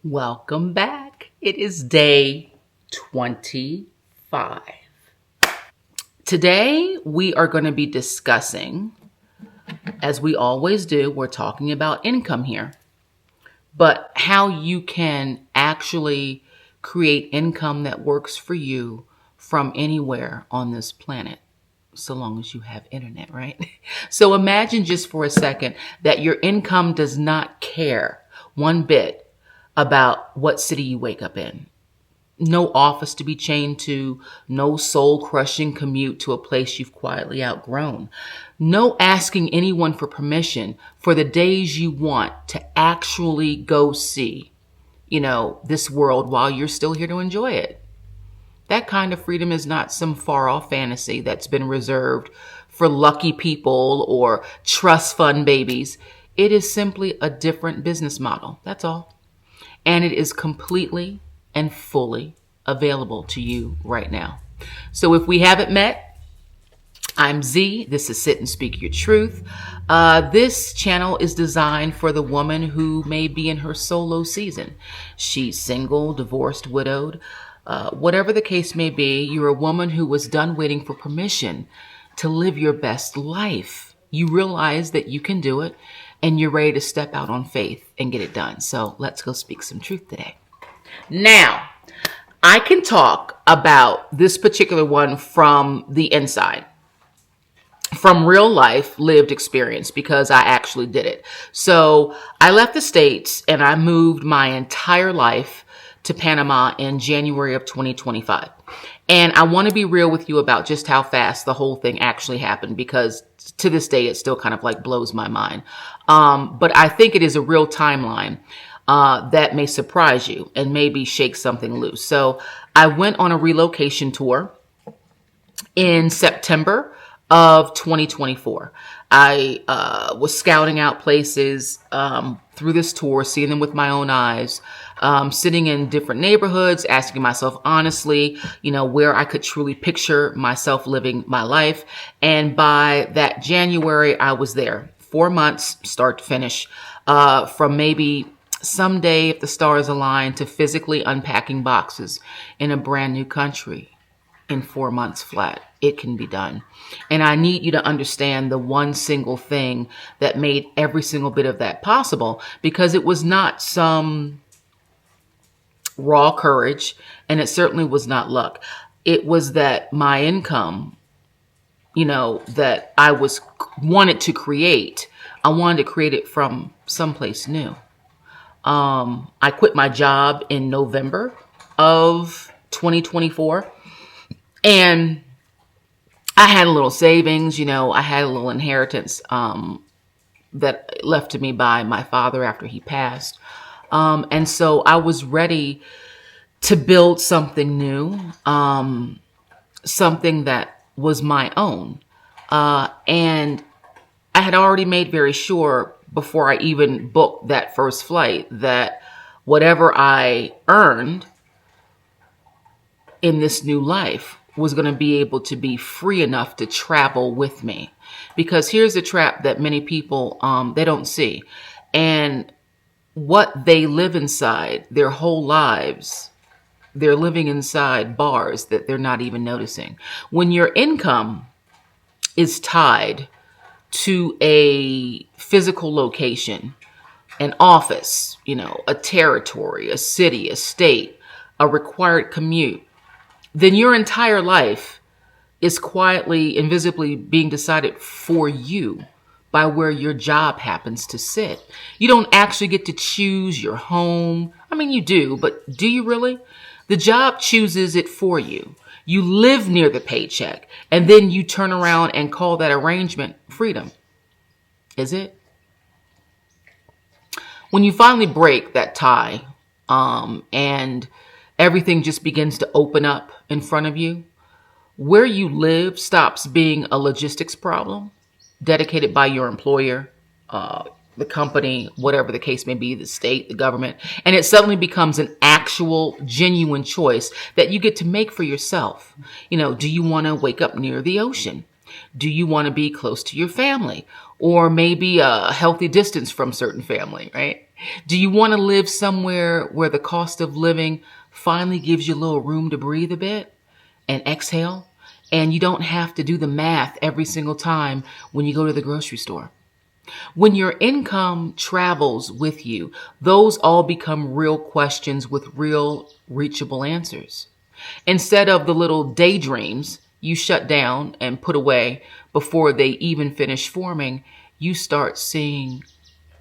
Welcome back. It is day 25. Today, we are going to be discussing, as we always do, we're talking about income here, but how you can actually create income that works for you from anywhere on this planet, so long as you have internet, right? So imagine just for a second that your income does not care one bit about what city you wake up in. No office to be chained to, no soul-crushing commute to a place you've quietly outgrown. No asking anyone for permission for the days you want to actually go see, this world while you're still here to enjoy it. That kind of freedom is not some far-off fantasy that's been reserved for lucky people or trust fund babies. It is simply a different business model. That's all. And it is completely and fully available to you right now. So if we haven't met, I'm Z. This is Sit and Speak Your Truth. This channel is designed for the woman who may be in her solo season. She's single, divorced, widowed. Whatever the case may be, you're a woman who was done waiting for permission to live your best life. You realize that you can do it, and you're ready to step out on faith and get it done. So let's go speak some truth today. Now, I can talk about this particular one from the inside, from real life lived experience, because I actually did it. So I left the States and I moved my entire life to Panama in January of 2025. And I want to be real with you about just how fast the whole thing actually happened, because to this day, it still kind of like blows my mind. But I think it is a real timeline that may surprise you and maybe shake something loose. So I went on a relocation tour in September of 2024. I was scouting out places through this tour, seeing them with my own eyes, sitting in different neighborhoods, asking myself honestly, where I could truly picture myself living my life. And by that January, I was there 4 months, start to finish, from maybe someday, if the stars align, to physically unpacking boxes in a brand new country in 4 months flat. It can be done. And I need you to understand the one single thing that made every single bit of that possible, because it was not some raw courage, and it certainly was not luck. It was that my income, that I wanted to create. I wanted to create it from someplace new. I quit my job in November of 2024, and I had a little savings, I had a little inheritance that left to me by my father after he passed. And so I was ready to build something new, something that was my own. And I had already made very sure before I even booked that first flight that whatever I earned in this new life was going to be able to be free enough to travel with me. Because here's the trap that many people, they don't see. And what they live inside their whole lives, they're living inside bars that they're not even noticing. When your income is tied to a physical location, an office, a territory, a city, a state, a required commute, then your entire life is quietly, invisibly being decided for you by where your job happens to sit. You don't actually get to choose your home. I mean, you do, but do you really? The job chooses it for you. You live near the paycheck, and then you turn around and call that arrangement freedom. Is it? When you finally break that tie, and everything just begins to open up in front of you, where you live stops being a logistics problem dedicated by your employer, the company, whatever the case may be, the state, the government, and it suddenly becomes an actual, genuine choice that you get to make for yourself. Do you want to wake up near the ocean? Do you want to be close to your family? Or maybe a healthy distance from certain family, right? Do you want to live somewhere where the cost of living finally gives you a little room to breathe a bit and exhale? And you don't have to do the math every single time when you go to the grocery store. When your income travels with you, those all become real questions with real reachable answers. Instead of the little daydreams you shut down and put away before they even finish forming, you start seeing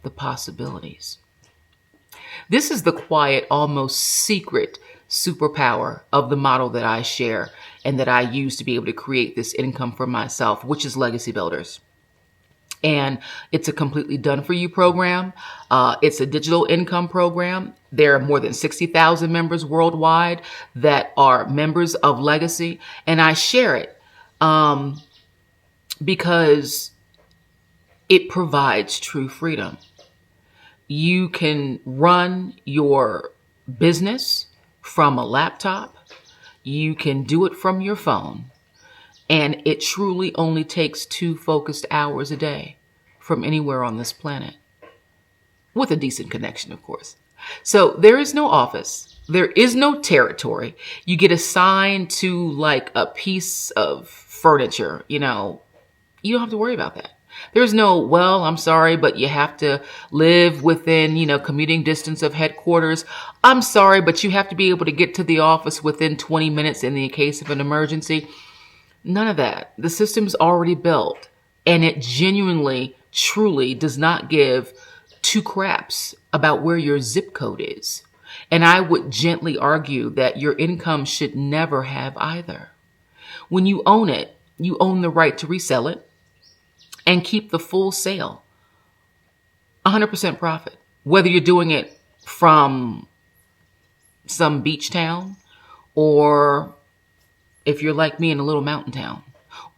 the possibilities. This is the quiet, almost secret superpower of the model that I share and that I use to be able to create this income for myself, which is Legacy Builders. And it's a completely done for you program. It's a digital income program. There are more than 60,000 members worldwide that are members of Legacy. And I share it because it provides true freedom. You can run your business from a laptop. You can do it from your phone. And it truly only takes 2 focused hours a day from anywhere on this planet, with a decent connection, of course. So there is no office. There is no territory. You get assigned to like a piece of furniture, you don't have to worry about that. There's no, well, I'm sorry, but you have to live within, commuting distance of headquarters. I'm sorry, but you have to be able to get to the office within 20 minutes in the case of an emergency. None of that. The system's already built, and it genuinely, truly does not give 2 craps about where your zip code is. And I would gently argue that your income should never have either. When you own it, you own the right to resell it and keep the full sale. 100% profit. Whether you're doing it from some beach town, or if you're like me in a little mountain town,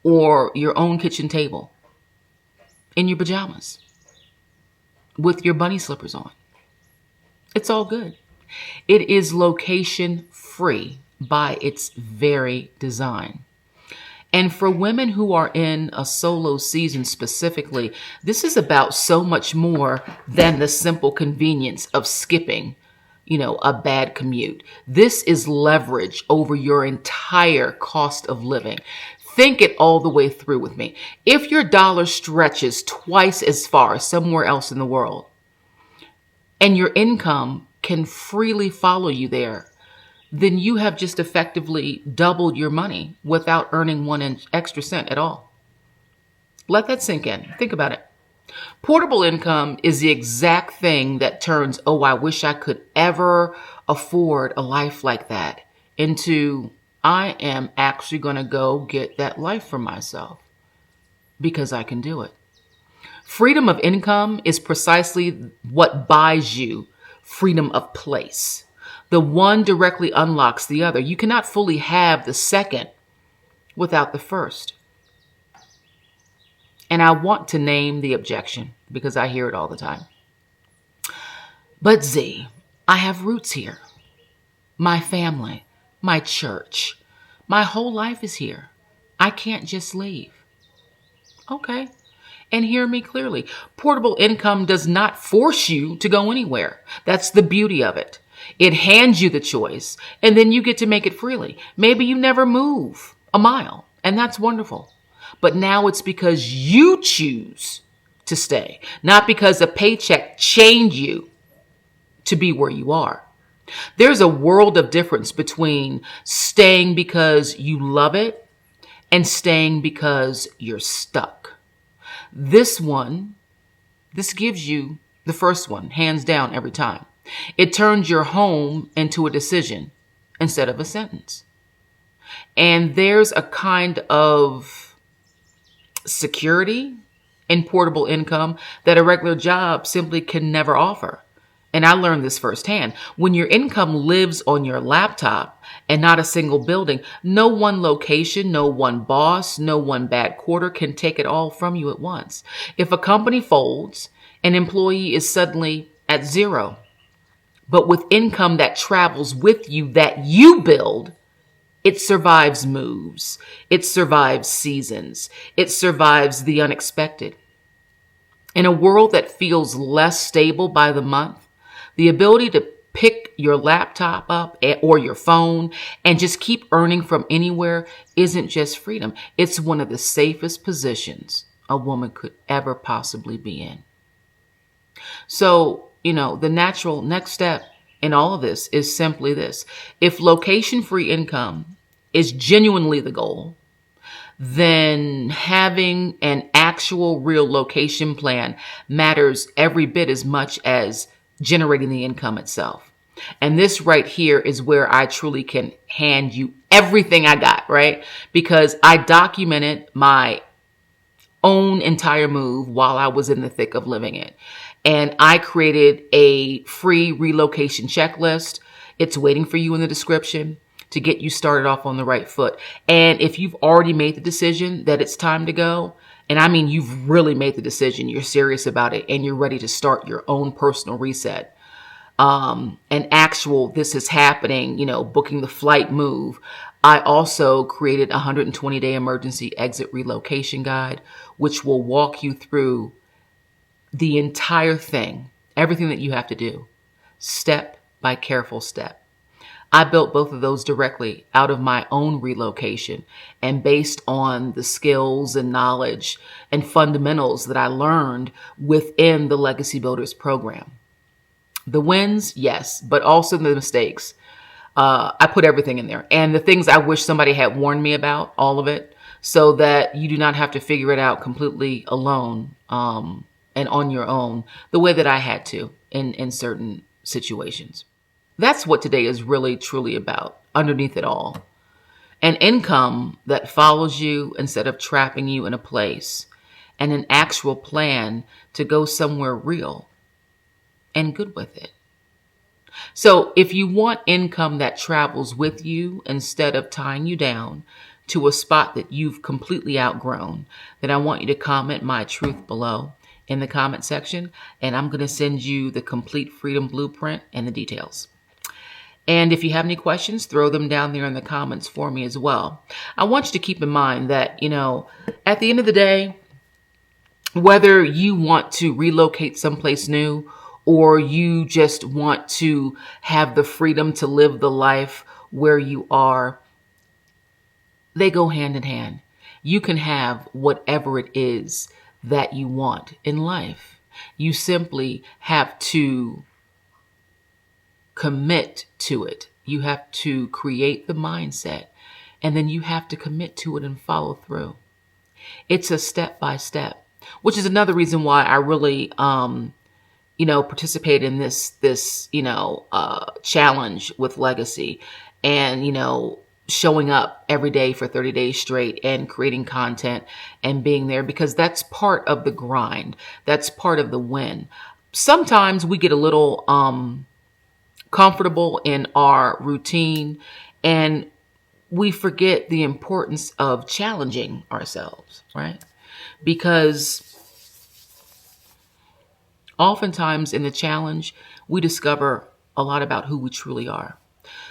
or your own kitchen table in your pajamas with your bunny slippers on. It's all good. It is location free by its very design. And for women who are in a solo season specifically, this is about so much more than the simple convenience of skipping, a bad commute. This is leverage over your entire cost of living. Think it all the way through with me. If your dollar stretches twice as far somewhere else in the world, and your income can freely follow you there, then you have just effectively doubled your money without earning 1 extra cent at all. Let that sink in. Think about it. Portable income is the exact thing that turns, oh, I wish I could ever afford a life like that, into, I am actually going to go get that life for myself because I can do it. Freedom of income is precisely what buys you freedom of place. The one directly unlocks the other. You cannot fully have the second without the first. And I want to name the objection because I hear it all the time. But Z, I have roots here. My family, my church, my whole life is here. I can't just leave. Okay. And hear me clearly. Portable income does not force you to go anywhere. That's the beauty of it. It hands you the choice, and then you get to make it freely. Maybe you never move a mile, and that's wonderful. But now it's because you choose to stay, not because a paycheck chained you to be where you are. There's a world of difference between staying because you love it and staying because you're stuck. This gives you the first one, hands down, every time. It turns your home into a decision instead of a sentence. And there's a kind of security in portable income that a regular job simply can never offer. And I learned this firsthand. When your income lives on your laptop and not a single building, no one location, no one boss, no one bad quarter can take it all from you at once. If a company folds, an employee is suddenly at zero. But with income that travels with you, that you build, it survives moves. It survives seasons. It survives the unexpected. In a world that feels less stable by the month, The ability to pick your laptop up or your phone and just keep earning from anywhere isn't just freedom. It's one of the safest positions a woman could ever possibly be in. So, the natural next step in all of this is simply this. If location-free income is genuinely the goal, then having an actual real location plan matters every bit as much as generating the income itself. And this right here is where I truly can hand you everything I got, right? Because I documented my own entire move while I was in the thick of living it. And I created a free relocation checklist. It's waiting for you in the description to get you started off on the right foot. And if you've already made the decision that it's time to go, and I mean, you've really made the decision, you're serious about it, and you're ready to start your own personal reset, an actual, this is happening, booking the flight move. I also created a 120-day emergency exit relocation guide, which will walk you through the entire thing, everything that you have to do, step by careful step. I built both of those directly out of my own relocation and based on the skills and knowledge and fundamentals that I learned within the Legacy Builders program. The wins, yes, but also the mistakes. I put everything in there. And the things I wish somebody had warned me about, all of it, so that you do not have to figure it out completely alone and on your own, the way that I had to in certain situations. That's what today is really, truly about, underneath it all. An income that follows you instead of trapping you in a place, and an actual plan to go somewhere real and good with it. So if you want income that travels with you instead of tying you down to a spot that you've completely outgrown, then I want you to comment my truth below in the comment section, and I'm going to send you the complete freedom blueprint and the details. And if you have any questions, throw them down there in the comments for me as well. I want you to keep in mind that, at the end of the day, whether you want to relocate someplace new or you just want to have the freedom to live the life where you are, they go hand in hand. You can have whatever it is that you want in life. You simply have to commit to it. You have to create the mindset, and then you have to commit to it and follow through. It's a step by step, which is another reason why I really, participate in this challenge with Legacy and, showing up every day for 30 days straight and creating content and being there, because that's part of the grind. That's part of the win. Sometimes we get a little, comfortable in our routine and we forget the importance of challenging ourselves, right? Because oftentimes in the challenge, we discover a lot about who we truly are.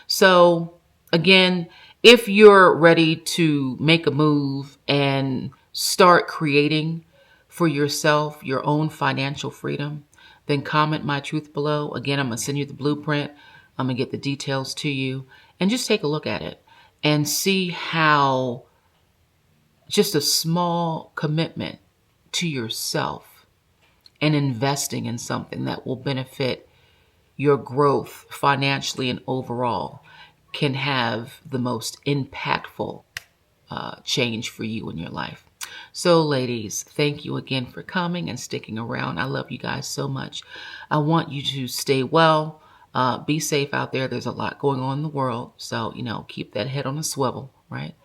So again, if you're ready to make a move and start creating for yourself your own financial freedom, then comment my truth below. Again, I'm going to send you the blueprint. I'm going to get the details to you and just take a look at it and see how just a small commitment to yourself and investing in something that will benefit your growth financially and overall can have the most impactful change for you in your life. So ladies, thank you again for coming and sticking around. I love you guys so much. I want you to stay well, be safe out there. There's a lot going on in the world. So, keep that head on a swivel, right?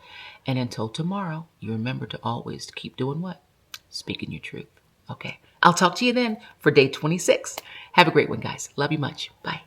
And until tomorrow, you remember to always keep doing what? Speaking your truth. Okay. I'll talk to you then for day 26. Have a great one, guys. Love you much. Bye.